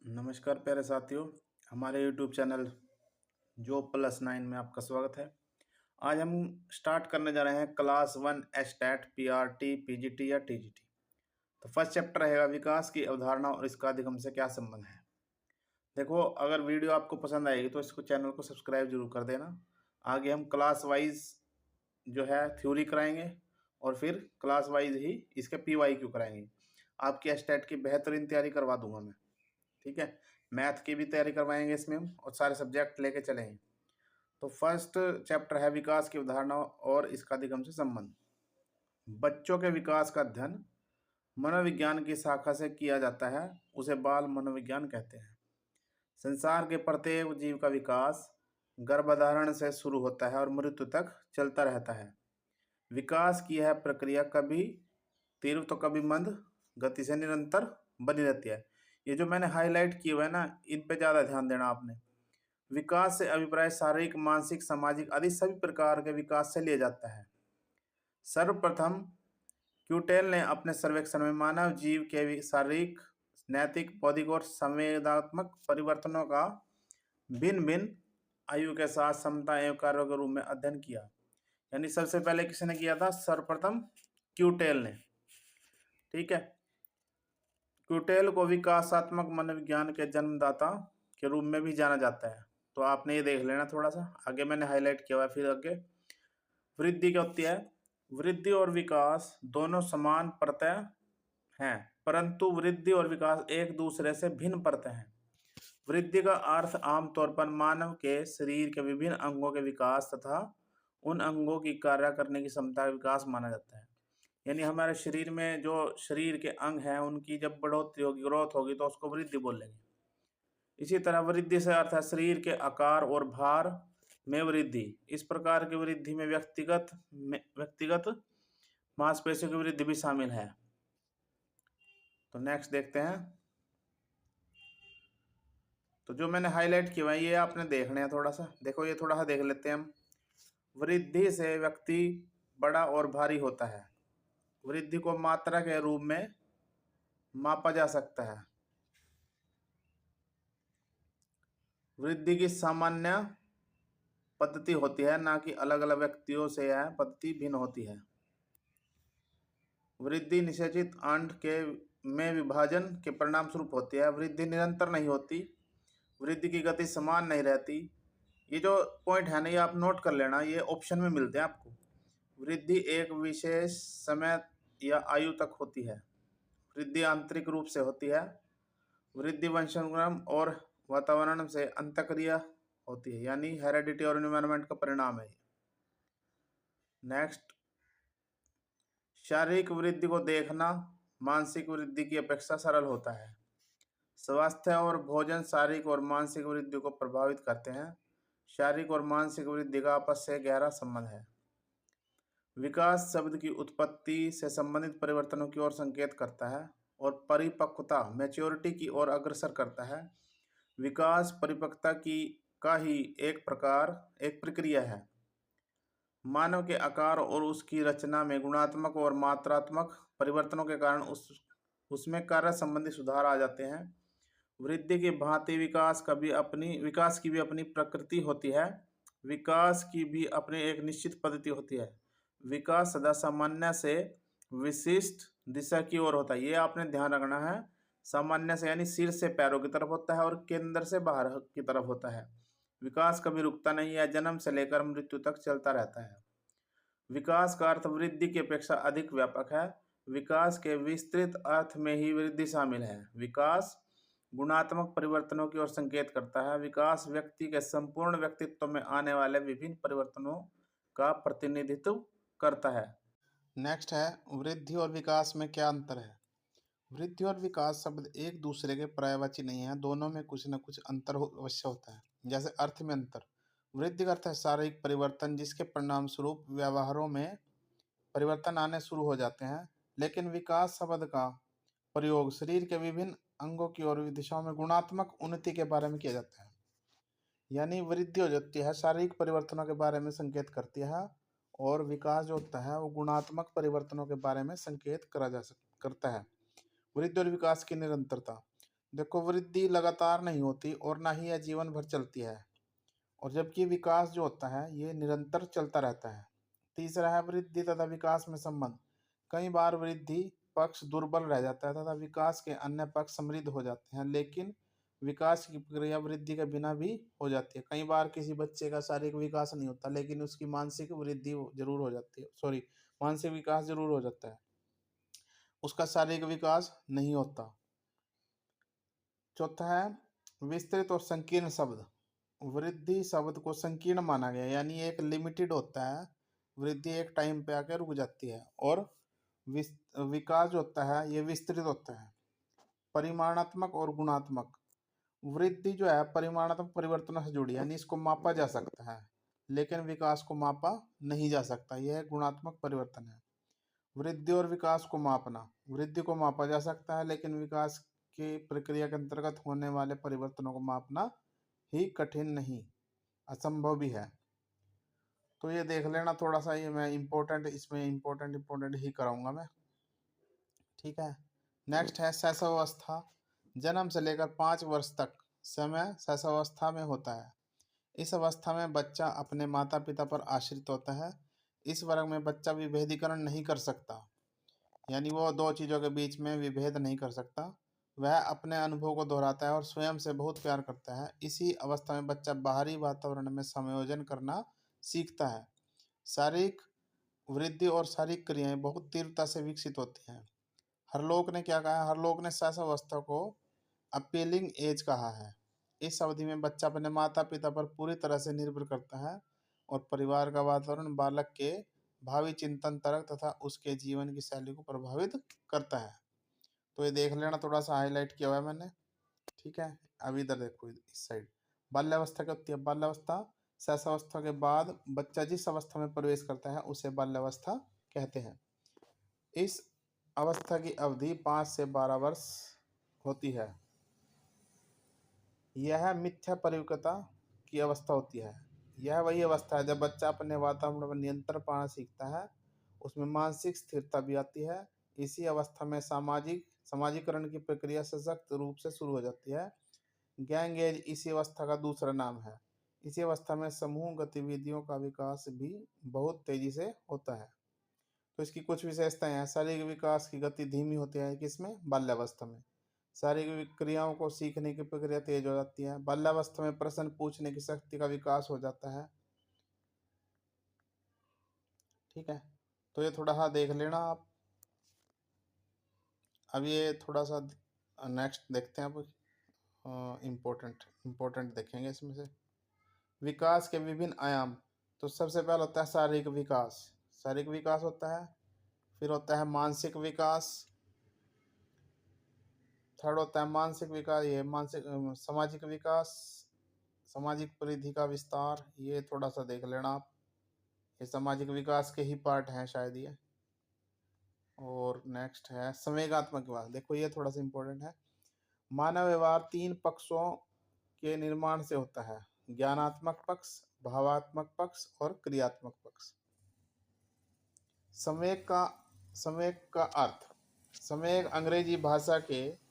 नमस्कार प्यारे साथियों, हमारे यूट्यूब चैनल Job+9 में आपका स्वागत है। आज हम स्टार्ट करने जा रहे हैं क्लास 1 एस्टेट पीआरटी पीजीटी या टीजीटी। तो फर्स्ट चैप्टर रहेगा विकास की अवधारणा और इसका अधिगम से क्या संबंध है। देखो, अगर वीडियो आपको पसंद आएगी तो इसको चैनल को सब्सक्राइब जरूर कर देना। आगे हम क्लास वाइज जो है थ्योरी कराएंगे और फिर क्लास वाइज ही इसके PYQ कराएंगे। आपकी एस्टेट की बेहतरीन तैयारी करवा दूंगा मैं, ठीक है। मैथ की भी तैयारी करवाएंगे इसमें हम, और सारे सब्जेक्ट लेके चलेंगे। तो फर्स्ट चैप्टर है विकास की अवधारणा और इसका अधिगम से संबंध। बच्चों के विकास का अध्ययन मनोविज्ञान की शाखा से किया जाता है, उसे बाल मनोविज्ञान कहते हैं। संसार के प्रत्येक जीव का विकास गर्भधारण से शुरू होता है और मृत्यु तक चलता रहता है। विकास की यह प्रक्रिया कभी तीव्र तो कभी मंद गति से निरंतर बनी रहती है। ये जो मैंने हाईलाइट किए हुए है ना, इन पे ज़्यादा ध्यान देना आपने। विकास से अभिप्राय शारीरिक, मानसिक, सामाजिक आदि सभी प्रकार के विकास से लिया जाता है। सर्वप्रथम क्यूटेल ने अपने सर्वेक्षण में मानव जीव के शारीरिक, नैतिक, बौद्धिक और संवेदनात्मक परिवर्तनों का भिन्न भिन्न आयु के साथ क्षमता एवं कार्यों के रूप में अध्ययन किया। यानी सबसे पहले किसने किया था? सर्वप्रथम क्यूटेल ने, ठीक है। क्यूटेल को विकासात्मक मनोविज्ञान के जन्मदाता के रूप में भी जाना जाता है। तो आपने ये देख लेना थोड़ा सा, आगे मैंने हाईलाइट किया हुआ है। फिर आगे वृद्धि क्या होती है? वृद्धि और विकास दोनों समान परतें हैं, परंतु वृद्धि और विकास एक दूसरे से भिन्न परतें हैं। वृद्धि का अर्थ आमतौर पर मानव के शरीर के विभिन्न अंगों के विकास तथा उन अंगों की कार्य करने की क्षमता का विकास माना जाता है। यानी हमारे शरीर में जो शरीर के अंग हैं उनकी जब बढ़ोतरी होगी, ग्रोथ होगी, तो उसको वृद्धि बोलेंगे। इसी तरह वृद्धि से अर्थ है शरीर के आकार और भार में वृद्धि। इस प्रकार की वृद्धि में व्यक्तिगत मांसपेशियों की वृद्धि भी शामिल है। तो नेक्स्ट देखते हैं। तो जो मैंने हाईलाइट किया है ये आपने देखने हैं। थोड़ा सा देखो, ये थोड़ा सा देख लेते हैं हम। वृद्धि से व्यक्ति बड़ा और भारी होता है। वृद्धि को मात्रा के रूप में मापा जा सकता है। वृद्धि की सामान्य पद्धति होती है, ना कि अलग अलग व्यक्तियों से यह पद्धति भिन्न होती है। वृद्धि निषेचित अंड के में विभाजन के परिणाम स्वरूप होती है। वृद्धि निरंतर नहीं होती, वृद्धि की गति समान नहीं रहती। ये जो पॉइंट है ना, ये आप नोट कर लेना, ये ऑप्शन में मिलते हैं आपको। वृद्धि एक विशेष समय या आयु तक होती है। वृद्धि आंतरिक रूप से होती है। वृद्धि वंशानुक्रम और वातावरण से अंतःक्रिया होती है, यानी हेरेडिटी और एनवायरनमेंट का परिणाम है। नेक्स्ट, शारीरिक वृद्धि को देखना मानसिक वृद्धि की अपेक्षा सरल होता है। स्वास्थ्य और भोजन शारीरिक और मानसिक वृद्धि को प्रभावित करते हैं। शारीरिक और मानसिक वृद्धि का आपस से गहरा संबंध है। विकास शब्द की उत्पत्ति से संबंधित परिवर्तनों की ओर संकेत करता है और परिपक्वता मैच्योरिटी की ओर अग्रसर करता है। विकास परिपक्वता का ही एक प्रक्रिया है। मानव के आकार और उसकी रचना में गुणात्मक और मात्रात्मक परिवर्तनों के कारण उसमें कार्य संबंधी सुधार आ जाते हैं। वृद्धि की भांति विकास की भी अपनी प्रकृति होती है। विकास की भी अपनी एक निश्चित पद्धति होती है। विकास सदा सामान्य से विशिष्ट दिशा की ओर होता है। ये आपने ध्यान रखना है। सामान्य से यानी सिर से पैरों की तरफ होता है और केंद्र से बाहर की तरफ होता है। विकास कभी रुकता नहीं है, जन्म से लेकर मृत्यु तक चलता रहता है। विकास का अर्थ वृद्धि की अपेक्षा अधिक व्यापक है। विकास के विस्तृत अर्थ में ही वृद्धि शामिल है। विकास गुणात्मक परिवर्तनों की ओर संकेत करता है। विकास व्यक्ति के संपूर्ण व्यक्तित्व में आने वाले विभिन्न परिवर्तनों का प्रतिनिधित्व करता है। नेक्स्ट है, वृद्धि और विकास में क्या अंतर है? वृद्धि और विकास शब्द एक दूसरे के पर्यायवाची नहीं है, दोनों में कुछ न कुछ अंतर अवश्य होता है। जैसे अर्थ में अंतर, वृद्धि का अर्थ है शारीरिक परिवर्तन जिसके परिणाम स्वरूप व्यवहारों में परिवर्तन आने शुरू हो जाते हैं। लेकिन विकास शब्द का प्रयोग शरीर के विभिन्न अंगों की और दिशाओं में गुणात्मक उन्नति के बारे में किया जाता है। यानी वृद्धि हो जाती है शारीरिक परिवर्तनों के बारे में संकेत करती है, और विकास जो होता है वो गुणात्मक परिवर्तनों के बारे में संकेत करता है। वृद्धि और विकास की निरंतरता, देखो, वृद्धि लगातार नहीं होती और ना ही यह जीवन भर चलती है, और जबकि विकास जो होता है ये निरंतर चलता रहता है। तीसरा है वृद्धि तथा विकास में संबंध। कई बार वृद्धि पक्ष दुर्बल रह जाता है तथा विकास के अन्य पक्ष समृद्ध हो जाते हैं, लेकिन विकास की प्रक्रिया वृद्धि के बिना भी हो जाती है। कई बार किसी बच्चे का शारीरिक विकास नहीं होता, लेकिन उसकी मानसिक वृद्धि जरूर हो जाती है, सॉरी, मानसिक विकास जरूर हो जाता है, उसका शारीरिक विकास नहीं होता। चौथा है विस्तृत और संकीर्ण शब्द। वृद्धि शब्द को संकीर्ण माना गया, यानी एक लिमिटेड होता है, वृद्धि एक टाइम पे आकर रुक जाती है, और विकास जो होता है ये विस्तृत होता है। परिमाणात्मक और गुणात्मक। वृद्धि जो है परिमाणात्मक परिवर्तनों से जुड़ी है, यानी इसको मापा जा सकता है, लेकिन विकास को मापा नहीं जा सकता, यह गुणात्मक परिवर्तन है। वृद्धि और विकास को मापना। वृद्धि को मापा जा सकता है, लेकिन विकास की प्रक्रिया के अंतर्गत होने वाले परिवर्तनों को मापना ही कठिन नहीं, असंभव भी है। तो ये देख लेना थोड़ा सा, ये मैं इम्पोर्टेंट, इसमें इम्पोर्टेंट ही कराऊंगा मैं, ठीक है। नेक्स्ट है शैशवावस्था। जन्म से लेकर 5 वर्ष तक समय शैशवावस्था में होता है। इस अवस्था में बच्चा अपने माता पिता पर आश्रित होता है। इस वर्ग में बच्चा विभेदीकरण नहीं कर सकता, यानी वो दो चीज़ों के बीच में विभेद नहीं कर सकता। वह अपने अनुभव को दोहराता है और स्वयं से बहुत प्यार करता है। इसी अवस्था में बच्चा बाहरी वातावरण में समायोजन करना सीखता है। शारीरिक वृद्धि और शारीरिक क्रियाएं बहुत तीव्रता से विकसित होती हैं। हरलोक ने क्या कहा है? हरलोक ने शैशवावस्था को अपीलिंग एज कहा है। इस अवधि में बच्चा अपने माता पिता पर पूरी तरह से निर्भर करता है और परिवार का वातावरण बालक के भावी चिंतन तर्क तथा उसके जीवन की शैली को प्रभावित करता है। तो ये देख लेना, थोड़ा सा हाईलाइट किया हुआ है मैंने, ठीक है। अब इधर देखो, इस साइड बाल्यावस्था क्या होती है? बाल्यावस्था शैशवावस्था के बाद बच्चा जिस अवस्था में प्रवेश करता है उसे बाल्यावस्था कहते हैं। इस अवस्था की अवधि 5 से 12 वर्ष होती है। यह मिथ्या परिपक्वता की अवस्था होती है। यह वही अवस्था है जब बच्चा अपने वातावरण पर नियंत्रण पाना सीखता है, उसमें मानसिक स्थिरता भी आती है। इसी अवस्था में समाजीकरण की प्रक्रिया सशक्त रूप से शुरू हो जाती है। गैंग एज इसी अवस्था का दूसरा नाम है। इसी अवस्था में समूह गतिविधियों का विकास भी बहुत तेजी से होता है। तो इसकी कुछ विशेषताएं हैं। शारीरिक विकास की गति धीमी होती है किसमें? बाल्यावस्था में। शारीरिक क्रियाओं को सीखने की प्रक्रिया तेज हो जाती है। बाल्यावस्था में प्रश्न पूछने की शक्ति का विकास हो जाता है, ठीक है। तो ये थोड़ा सा देख लेना आप। अब ये थोड़ा सा नेक्स्ट देखते हैं, अब इम्पोर्टेंट देखेंगे इसमें से। विकास के विभिन्न आयाम। तो सबसे पहला होता है शारीरिक विकास। शारीरिक विकास होता है, फिर होता है मानसिक विकास, थर्ड होता है मानसिक विकास, ये मानसिक सामाजिक विकास, सामाजिक परिधि का विस्तार, ये थोड़ा सा देख लेना आप, ये सामाजिक विकास के ही पार्ट हैं शायद ये। और नेक्स्ट है संवेगात्मक विकास। देखो ये थोड़ा सा इम्पोर्टेंट है। मानव व्यवहार 3 पक्षों के निर्माण से होता है: ज्ञानात्मक पक्ष, भावात्मक पक्ष और क्रियात्मक पक्ष। संवेग का अर्थ। संवेग अंग्रेजी भाषा के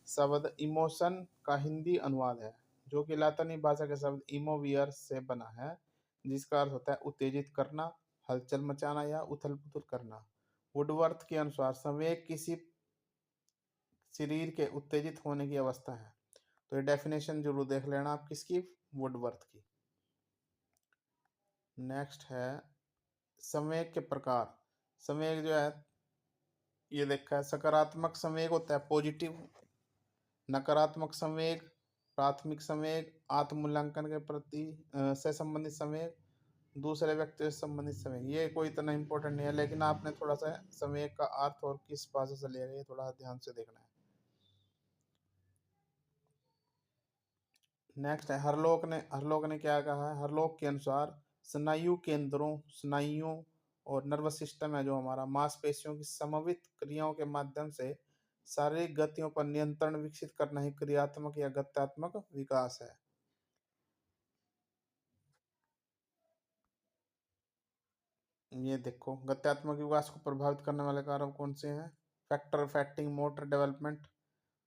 शब्द इमोशन का हिंदी अनुवाद है, जो कि लातिनी भाषा के शब्द इमोवियर से बना है, जिसका अर्थ होता है उत्तेजित करना, हलचल मचाना या उथल पुथल करना। वुडवर्थ के अनुसार संवेग किसी शरीर के उत्तेजित होने की अवस्था है। तो ये डेफिनेशन जरूर देख लेना आप किसकी? वुडवर्थ की। नेक्स्ट है संवेग के प्रकार। संवेग जो है ये देखा है, सकारात्मक संवेग होता है पॉजिटिव, नकारात्मक संवेग, प्राथमिक संवेग, आत्मूल्यांकन के प्रति से संबंधित संवेग, दूसरे व्यक्ति से संबंधित संवेग। ये कोई इतना इंपॉर्टेंट नहीं है, लेकिन आपने थोड़ा सा संवेग का अर्थ और किस भाषा से लिया गया ये थोड़ा ध्यान से देखना है। नेक्स्ट है हरलोक ने क्या कहा है? हरलोक के अनुसार स्नायु केंद्रों, स्नायुओं और नर्वस सिस्टम है जो हमारा, मांसपेशियों की समन्वित क्रियाओं के माध्यम से शारीरिक गतियों पर नियंत्रण विकसित करना ही क्रियात्मक या गत्यात्मक विकास है। ये देखो, गत्यात्मक विकास को प्रभावित करने वाले कारक कौन से हैं? फैक्टर अफेक्टिंग मोटर डेवलपमेंट,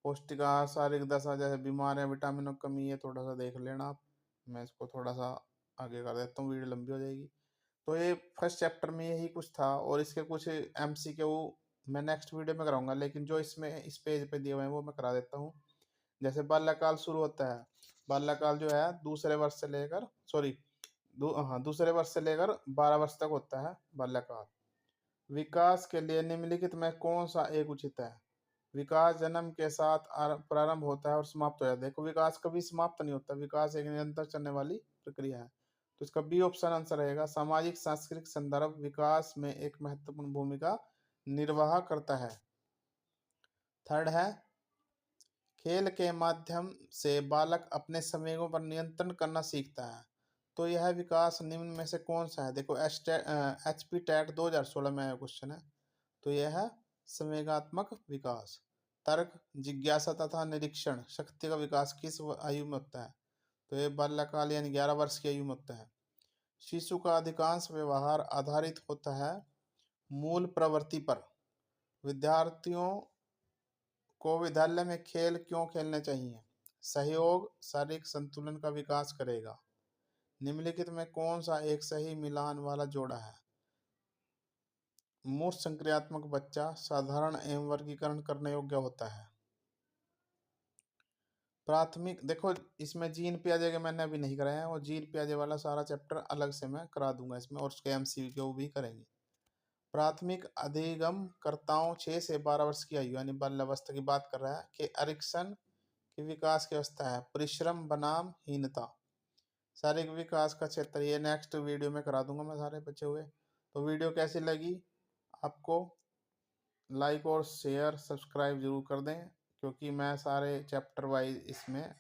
पौष्टिक आहार, शारीरिक दशा जैसे बीमारियां, विटामिनों की कमी, ये थोड़ा सा देख लेना आप। मैं इसको थोड़ा सा आगे कर देता हूँ, वीडियो लंबी हो जाएगी। तो ये फर्स्ट चैप्टर में यही कुछ था, और इसके कुछ MCQ मैं नेक्स्ट वीडियो में कराऊंगा, लेकिन जो इसमें इस पेज पे दिए हुए हैं वो मैं करा देता हूँ। जैसे बाल्यकाल शुरू होता है, बाल्यकाल जो है दूसरे वर्ष से लेकर दूसरे वर्ष से लेकर 12 वर्ष तक होता है बाल्यकाल। विकास के लिए निम्नलिखित में कौन सा एक उचित है? विकास जन्म के साथ प्रारंभ होता है और समाप्त हो जाता है। देखो, विकास कभी समाप्त नहीं होता, विकास एक निरंतर चलने वाली प्रक्रिया है। तो इसका बी ऑप्शन आंसर रहेगा। सामाजिक सांस्कृतिक संदर्भ विकास में एक महत्वपूर्ण भूमिका निर्वाह करता है। थर्ड है, खेल के माध्यम से बालक अपने संवेगों पर नियंत्रण करना सीखता है। तो यह विकास निम्न में से कौन सा है? देखो, HP टेट 2016 में आया क्वेश्चन है। तो यह है संवेगात्मक विकास। तर्क, जिज्ञासा तथा निरीक्षण शक्ति का विकास किस आयु में होता है? तो ये बाल्यकाल यानी 11 वर्ष की आयु में होता है। शिशु का अधिकांश व्यवहार आधारित होता है मूल प्रवृत्ति पर। विद्यार्थियों को विद्यालय में खेल क्यों खेलने चाहिए? सहयोग शारीरिक संतुलन का विकास करेगा। निम्नलिखित में कौन सा एक सही मिलान वाला जोड़ा है? मूल संक्रियात्मक बच्चा साधारण एवं वर्गीकरण करने योग्य होता है। प्राथमिक, देखो इसमें जीन पियाजे के मैंने अभी नहीं कराया है, वो जीन पियाजे वाला सारा चैप्टर अलग से मैं करा दूंगा इसमें, और उसके MCQ भी करेंगे। प्राथमिक अधिगम कर्ताओं 6 से 12 वर्ष की आयु यानी बाल्यावस्था की बात कर रहा है कि एरिक्सन की विकास की अवस्था है परिश्रम बनाम हीनता। शारीरिक विकास का क्षेत्र, ये नेक्स्ट वीडियो में करा दूंगा मैं सारे बचे हुए। तो वीडियो कैसी लगी आपको? लाइक और शेयर सब्सक्राइब जरूर कर दें, क्योंकि मैं सारे चैप्टर वाइज इसमें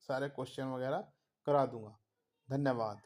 सारे क्वेश्चन वगैरह करा दूंगा। धन्यवाद।